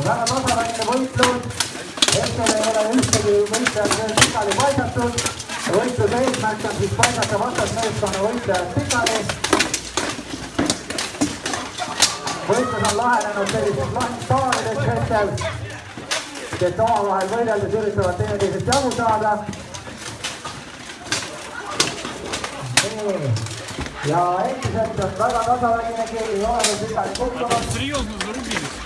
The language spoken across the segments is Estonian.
Väga tasaväline võitlus. Hetkel ei ole ühtegi võitlejad veel pikali paisatud. Võitluse eesmärk on siis paisata vastasmeeskonna võitlejad pikali. Võitlus on lahenenud selliseks lahingustaanideks hetkel, kes omavahel võideldes üritavad teineteisest jagu saada. Ja endiselt on väga tasaväline, keegi ei ole veel pikali kukkunud. Серьезно зарубились.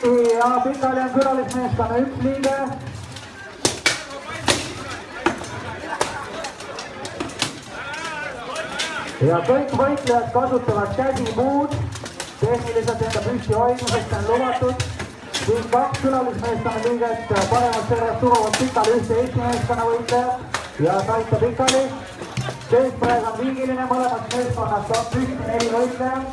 Ja pikali on külalismeeskonna üks liige. Ja kõik võitlejad kasutavad käsimuud. Tehniliselt enda püsti hoidmiseks on lubatud. Siin kaks külalismeeskonna liiget paremalt servast suruvad pikali ühte Eesti meeskonna võitlejat ja saita pikali. Keskpraeg on viigiline, mõlemast meeskonnast on püsti 4 võitlejat.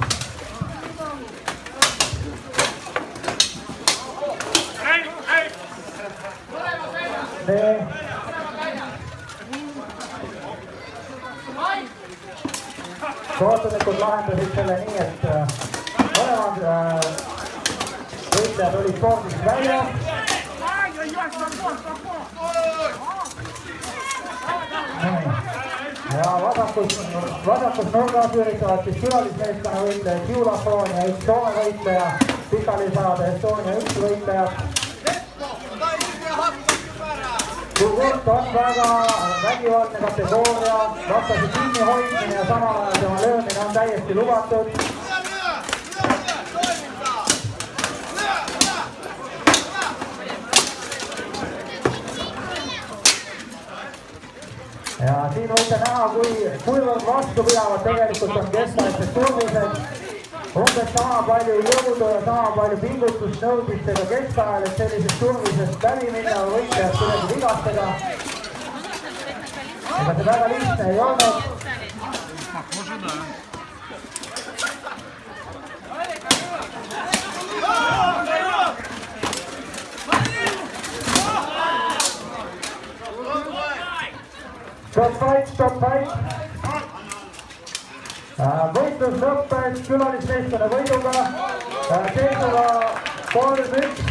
Kohtunikud lahendasid selle nii, et mõlemad võitlejad olid spordist väljas. Ja vasakus nurgas üritavad siis külalismeeskonna võitlejad Kiulafoon ja üks Soome võitleja pikali saada Estonia üks võitlejat. Kurt on väga vägivaldne kategooria, vastase kinni hoidmine ja samal ajal tema löömine on täiesti lubatud. Ja siin võite näha, kuivõrd vastu pidavad tegelikult on keskajased turmised. Umbes sama palju jõudu ja sama palju pingutust nõudis seda keskajal, et sellisest turmisest läbi minna või võitlejad kuidagi vigastada. Ega see väga lihtne ei olnud. Stop fight. Võitlus lõppes külalismeeskonna võiduga, seisuga 3-1.